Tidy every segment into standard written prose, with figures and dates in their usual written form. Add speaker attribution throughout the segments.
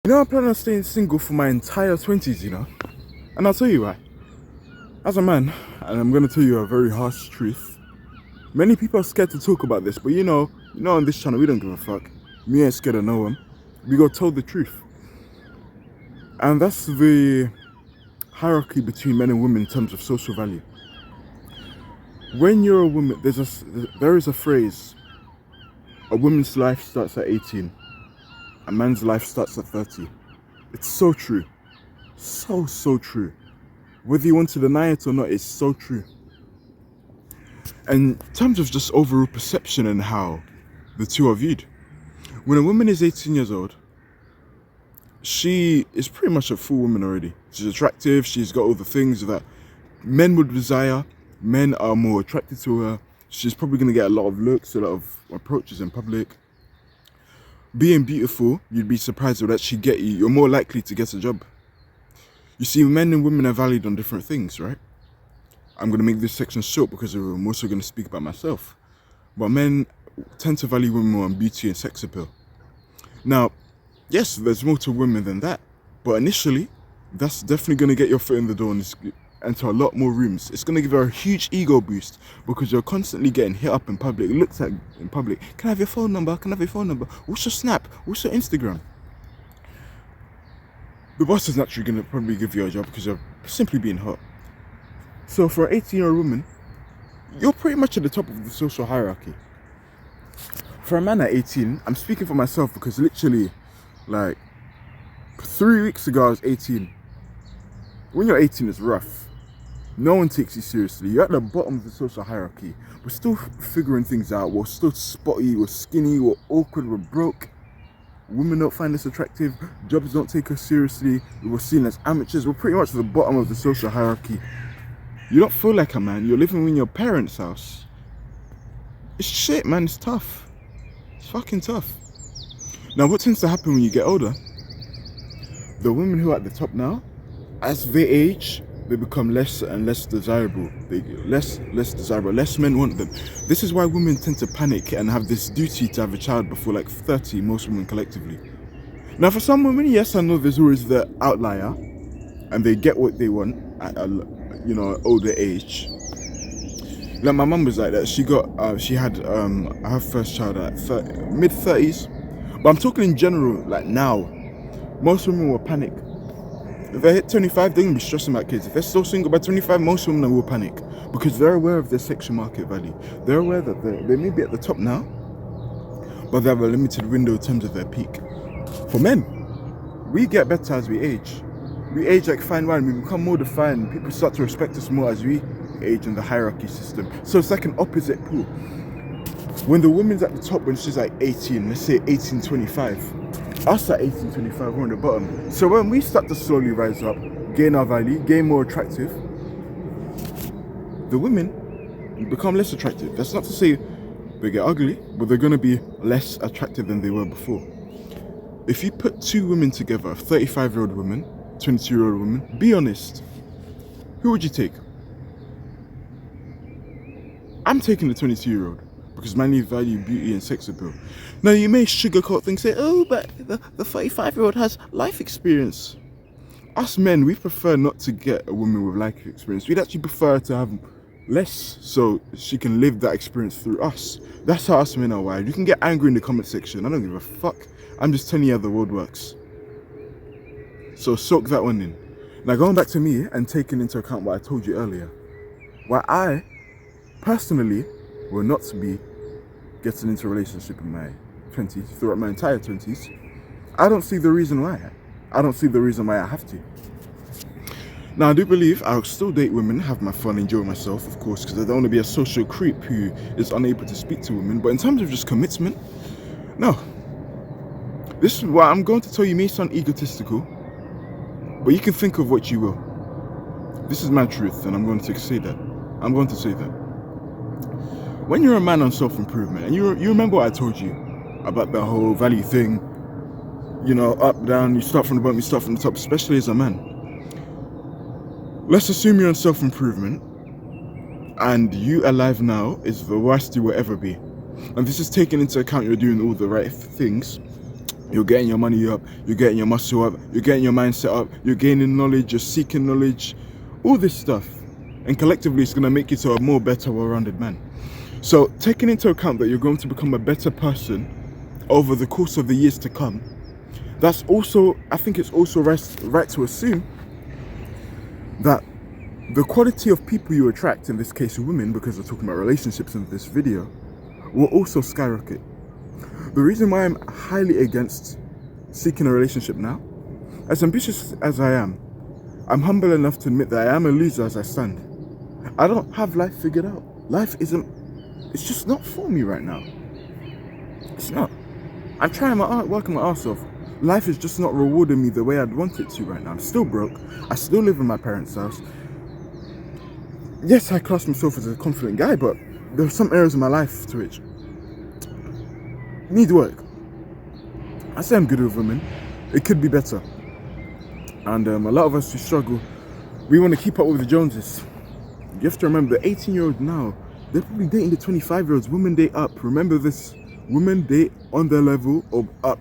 Speaker 1: I plan on staying single for my entire 20s, And I'll tell you why. As a man, and I'm going to tell you a very harsh truth, many people are scared to talk about this, but on this channel, we don't give a fuck. Me ain't scared of no one. We got told the truth. And that's the hierarchy between men and women in terms of social value. When you're a woman, there is a phrase, a woman's life starts at 18. A man's life starts at 30. It's so true. So true. Whether you want to deny it or not, it's so true. And in terms of just overall perception and how the two are viewed, when a woman is 18 years old, she is pretty much a full woman already. She's attractive, she's got all the things that men would desire. Men are more attracted to her. She's probably going to get a lot of looks, a lot of approaches in public. Being beautiful, you'd be surprised would actually get you. You're more likely to get a job. You see, men and women are valued on different things, right? I'm going to make this section short because I'm also going to speak about myself. But men tend to value women more on beauty and sex appeal. Now, yes, there's more to women than that. But initially, that's definitely going to get your foot in the door and enter a lot more rooms. It's going to give her a huge ego boost because you're constantly getting hit up in public, looked at in public. Can I have your phone number? Can I have your phone number? What's your Snap? What's your Instagram? The boss is naturally going to probably give you a job because you're simply being hot. So for an 18-year-old woman, you're pretty much at the top of the social hierarchy. For a man at 18, I'm speaking for myself because literally, 3 weeks ago I was 18. When you're 18, it's rough. No one takes you seriously. You're at the bottom of the social hierarchy. We're still figuring things out. We're still spotty, we're skinny, we're awkward, we're broke. Women don't find us attractive. Jobs don't take us seriously. We're seen as amateurs. We're pretty much at the bottom of the social hierarchy. You don't feel like a man. You're living in your parents' house. It's shit, man. It's tough. It's fucking tough. Now, what tends to happen when you get older? The women who are at the top now, as they age, they become less and less desirable. Less desirable. Less men want them. This is why women tend to panic and have this duty to have a child before 30, most women collectively. Now for some women, yes, I know there's always the outlier and they get what they want at older age. Like my mum was like that. She had her first child at mid-30s. But I'm talking in general, now. Most women will panic. If they hit 25, they're going to be stressing about kids. If they're still single by 25, most women will panic because they're aware of their sexual market value. They're aware that they may be at the top now, but they have a limited window in terms of their peak. For men, we get better as we age. We age like fine wine. We become more defined. People start to respect us more as we age in the hierarchy system. So it's like an opposite pool. When the woman's at the top, when she's 18, let's say 18-25, us at 18-25, we're on the bottom. So when we start to slowly rise up, gain our value, gain more attractive, the women become less attractive. That's not to say they get ugly, but they're going to be less attractive than they were before. If you put two women together, a 35-year-old woman, 22-year-old woman, be honest, who would you take? I'm taking the 22-year-old. Because men value beauty and sex appeal. Now you may sugarcoat things, say, oh, but the 35-year-old has life experience. Us men, we prefer not to get a woman with life experience. We'd actually prefer to have less so she can live that experience through us. That's how us men are wired. You can get angry in the comment section. I don't give a fuck. I'm just telling you how the world works. So soak that one in. Now going back to me and taking into account what I told you earlier. Why I, personally, will not be getting into a relationship in my 20s, throughout my entire 20s. I don't see the reason why. I don't see the reason why I have to. Now, I do believe I'll still date women, have my fun, enjoy myself, of course, because I don't want to be a social creep who is unable to speak to women. But in terms of just commitment, no. This is why I'm going to tell you may sound egotistical, but you can think of what you will. This is my truth, and I'm going to say that. I'm going to say that. When you're a man on self-improvement, and you remember what I told you about the whole value thing, up, down, you start from the bottom, you start from the top, especially as a man. Let's assume you're on self-improvement, and you alive now is the worst you will ever be. And this is taking into account you're doing all the right things. You're getting your money up, you're getting your muscle up, you're getting your mindset up, you're gaining knowledge, you're seeking knowledge, all this stuff. And collectively, it's going to make you to a more better, well-rounded man. So taking into account that you're going to become a better person over the course of the years to come, that's also, I think it's also right to assume that the quality of people you attract, in this case women, because we're talking about relationships in this video, will also skyrocket. The reason why I'm highly against seeking a relationship now, as ambitious as I am, I'm humble enough to admit that I am a loser as I stand. I don't have life figured out. Life isn't, it's just not for me right now. It's not. I'm trying working my ass off. Life is just not rewarding me the way I'd want it to right now. I'm still broke. I still live in my parents' house. Yes, I class myself as a confident guy, but there are some areas of my life to which need work. I say I'm good with women. It could be better. And a lot of us who struggle, we want to keep up with the Joneses. You have to remember, the 18-year-old now, they're probably dating the 25-year-olds. Women date up. Remember this. Women date on their level or up.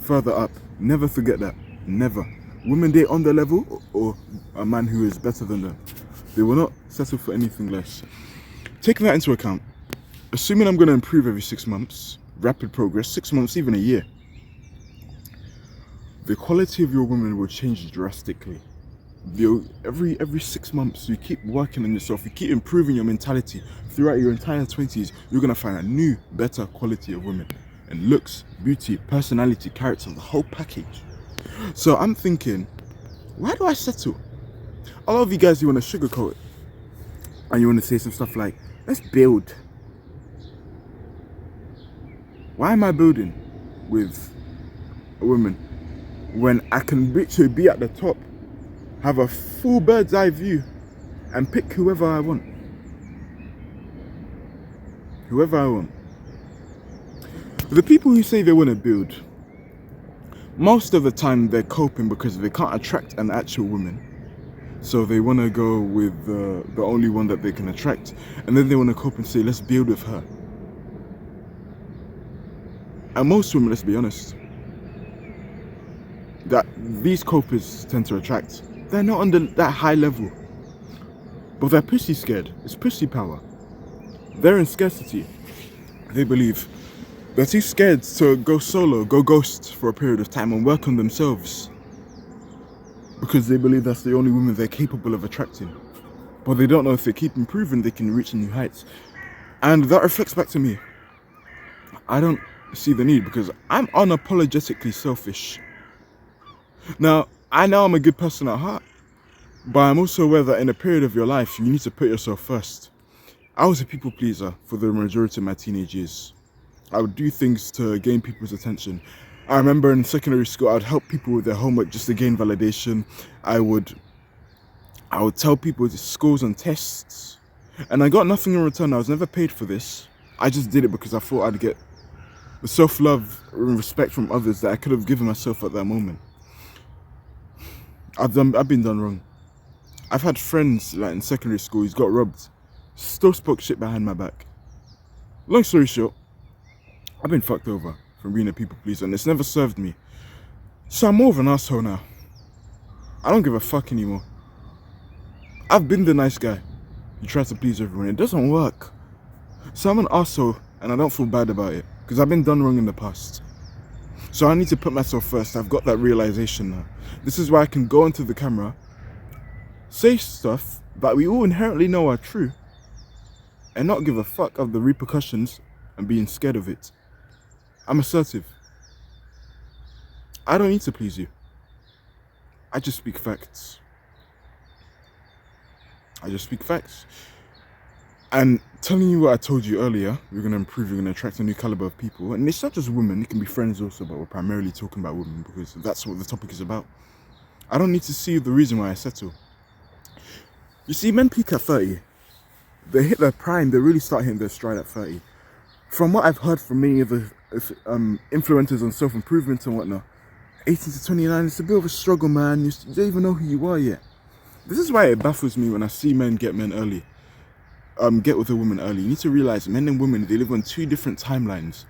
Speaker 1: Further up. Never forget that. Never. Women date on their level or a man who is better than them. They will not settle for anything less. Taking that into account, assuming I'm going to improve every 6 months, rapid progress, 6 months, even a year, the quality of your woman will change drastically. Every 6 months, you keep working on yourself, you keep improving your mentality throughout your entire 20s, you're going to find a new, better quality of women. And looks, beauty, personality, character, the whole package. So I'm thinking, why do I settle? A lot of you guys, you want to sugarcoat it. And you want to say some stuff like, let's build. Why am I building with a woman when I can literally be at the top, have a full bird's eye view, and pick whoever I want? Whoever I want. The people who say they want to build, most of the time they're coping because they can't attract an actual woman. So they want to go with the only one that they can attract. And then they want to cope and say, let's build with her. And most women, let's be honest, that these copers tend to attract, they're not on that high level. But they're pussy scared. It's pussy power. They're in scarcity. They believe they're too scared to go solo, go ghost for a period of time and work on themselves. Because they believe that's the only woman they're capable of attracting. But they don't know if they keep improving, they can reach new heights. And that reflects back to me. I don't see the need because I'm unapologetically selfish. Now, I know I'm a good person at heart, but I'm also aware that in a period of your life, you need to put yourself first. I was a people pleaser for the majority of my teenage years. I would do things to gain people's attention. I remember in secondary school, I would help people with their homework just to gain validation. I would tell people the scores on tests, and I got nothing in return. I was never paid for this. I just did it because I thought I'd get the self-love and respect from others that I could have given myself at that moment. I've been done wrong. I've had friends like in secondary school who's got robbed, still spoke shit behind my back. Long story short, I've been fucked over from being a people pleaser and it's never served me. So I'm more of an asshole now. I don't give a fuck anymore. I've been the nice guy who tries to please everyone. It doesn't work. So I'm an asshole and I don't feel bad about it because I've been done wrong in the past. So I need to put myself first. I've got that realization now. This is why I can go into the camera, say stuff that we all inherently know are true, and not give a fuck of the repercussions and being scared of it. I'm assertive. I don't need to please you. I just speak facts. I just speak facts. And telling you what I told you earlier, you're going to improve, you're going to attract a new caliber of people. And it's not just women, it can be friends also, but we're primarily talking about women because that's what the topic is about. I don't need to see the reason why I settle. You see, men peak at 30. They hit their prime, they really start hitting their stride at 30. From what I've heard from many of the influencers on self-improvement and whatnot, 18 to 29, it's a bit of a struggle, man. You don't even know who you are yet. This is why it baffles me when I see men get with a woman early. You need to realize men and women, they live on two different timelines.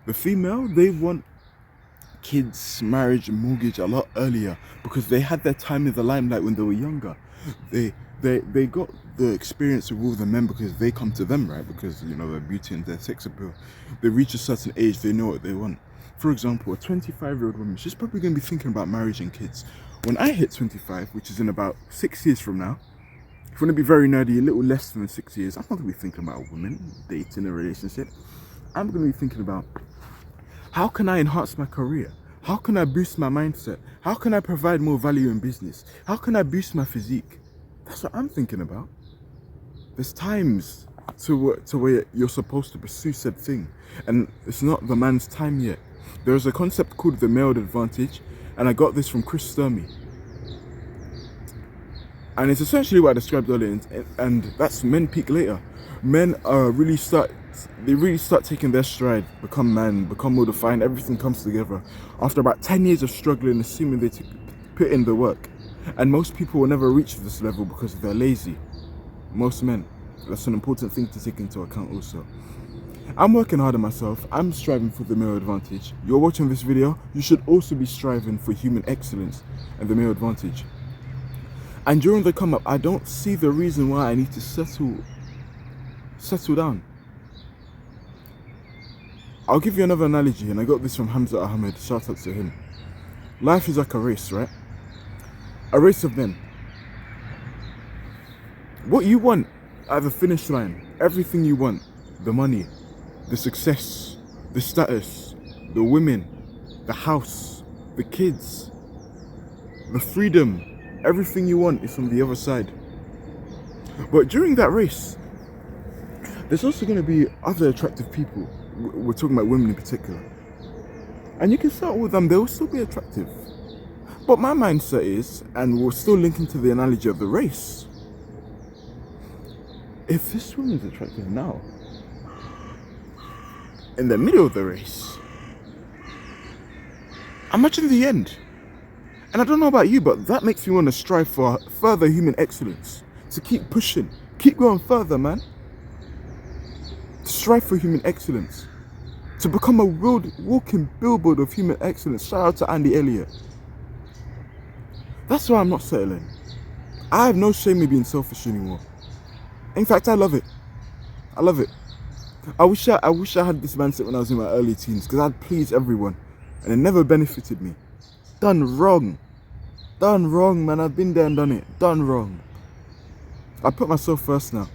Speaker 1: The female, they want kids, marriage, and mortgage a lot earlier because they had their time in the limelight when they were younger. They got the experience with all the men because they come to them, right? Because you know their beauty and their sex appeal. They reach a certain age, they know what they want. For example, a 25-year-old woman, she's probably going to be thinking about marriage and kids. When I hit 25, which is in about 6 years from now, if you want to be very nerdy, a little less than 6 years, I'm not going to be thinking about a woman, dating, a relationship. I'm going to be thinking about how can I enhance my career? How can I boost my mindset? How can I provide more value in business? How can I boost my physique? That's what I'm thinking about. There's times to where you're supposed to pursue said thing, and it's not the man's time yet. There's a concept called the male advantage, and I got this from Chris Sturmey. And it's essentially what I described earlier, and that's men peak later. Men really start taking their stride, become man, become more defined, everything comes together after about 10 years of struggling, assuming they put in the work. And most people will never reach this level because they're lazy. Most men. That's an important thing to take into account also. I'm working hard on myself. I'm striving for the male advantage. You're watching this video, you should also be striving for human excellence and the male advantage. And during the come up, I don't see the reason why I need to settle down. I'll give you another analogy, and I got this from Hamza Ahmed. Shout out to him. Life is like a race, right? A race of men. What you want at the finish line, everything you want, the money, the success, the status, the women, the house, the kids, the freedom, everything you want is from the other side. But during that race, there's also going to be other attractive people. We're talking about women in particular. And you can start with them, they will still be attractive. But my mindset is, and we're still linking to the analogy of the race, if this woman's attractive now, in the middle of the race, imagine the end. And I don't know about you, but that makes me want to strive for further human excellence. To keep pushing, keep going further, man. To strive for human excellence. To become a walking billboard of human excellence. Shout out to Andy Elliott. That's why I'm not settling. I have no shame in being selfish anymore. In fact, I love it. I love it. I wish I had this mindset when I was in my early teens, because I'd please everyone and it never benefited me. Done wrong. Done wrong, man. I've been there and done it. Done wrong. I put myself first now.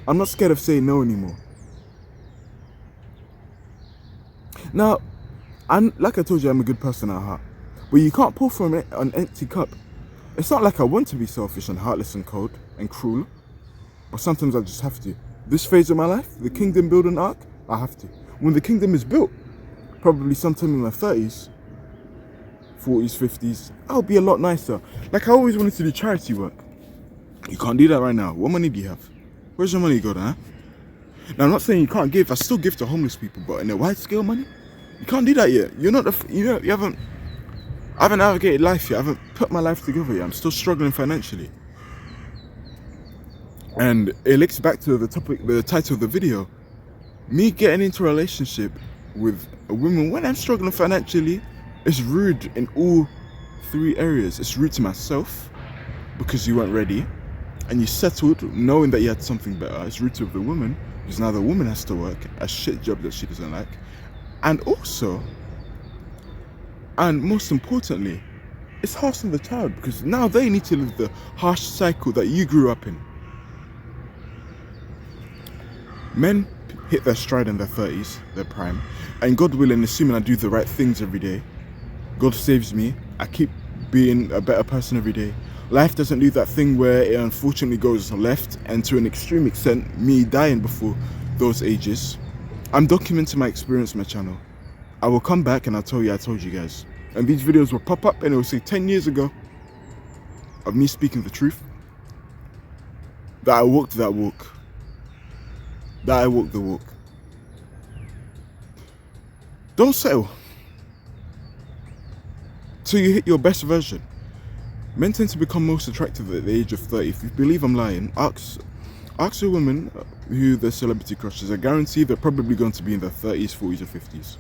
Speaker 1: I'm not scared of saying no anymore. Now, like I told you, I'm a good person at heart. But you can't pour from an empty cup. It's not like I want to be selfish and heartless and cold and cruel. But sometimes I just have to. This phase of my life, the kingdom building arc, I have to. When the kingdom is built, probably sometime in my 30s, 40s, 50s, I'll be a lot nicer. Like I always wanted to do charity work. You can't do that right now. What money do you have? Where's your money go, huh? Now I'm not saying you can't give. I still give to homeless people, but in a wide scale money, you can't do that yet. I haven't navigated life yet. I haven't put my life together yet. I'm still struggling financially. And it links back to the title of the video. Me getting into a relationship with a woman when I'm struggling financially is rude in all three areas. It's rude to myself because you weren't ready and you settled knowing that you had something better. It's rude to the woman because now the woman has to work a shit job that she doesn't like. And also, and most importantly, it's harsh on the child because now they need to live the harsh cycle that you grew up in. Men hit their stride in their 30s, their prime, and God willing, assuming I do the right things every day, God saves me, I keep being a better person every day. Life doesn't do that thing where it unfortunately goes left, and to an extreme extent, me dying before those ages. I'm documenting my experience on my channel. I will come back and I'll tell you I told you guys. And these videos will pop up and it will say 10 years ago of me speaking the truth, that I walked that walk. That I walk the walk. Don't settle till you hit your best version. Men tend to become most attractive at the age of 30. If you believe I'm lying, ask a woman who their celebrity crushes. I guarantee they're probably going to be in their 30s, 40s, or 50s.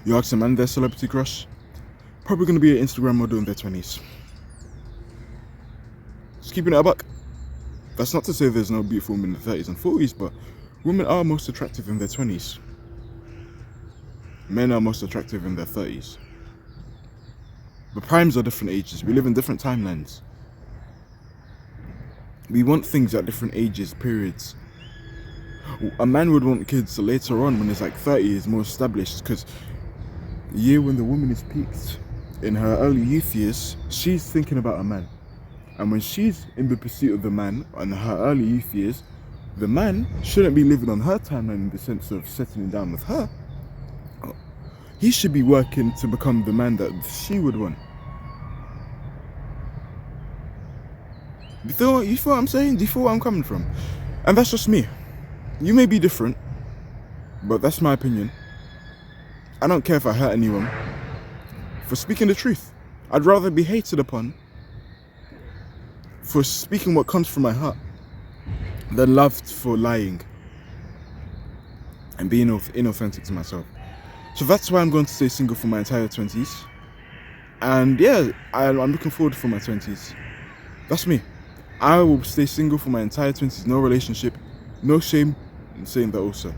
Speaker 1: You ask a man their celebrity crush, probably going to be an Instagram model in their 20s. Just keeping it a buck. That's not to say there's no beautiful women in their 30s and 40s, but women are most attractive in their 20s. Men are most attractive in their 30s. The primes are different ages. We live in different timelines. We want things at different ages, periods. A man would want kids later on when he's like 30, is more established, because the year when the woman is peaked in her early youth years, she's thinking about a man. And when she's in the pursuit of the man in her early youth years, the man shouldn't be living on her timeline in the sense of settling down with her. He should be working to become the man that she would want. You feel what I'm saying? Do you feel where I'm coming from? And that's just me. You may be different, but that's my opinion. I don't care if I hurt anyone for speaking the truth. I'd rather be hated upon for speaking what comes from my heart than loved for lying and being inauthentic to myself. So that's why I'm going to stay single for my entire 20s. And yeah, I'm looking forward for my 20s. That's me. I will stay single for my entire 20s. No relationship. No shame in saying that also.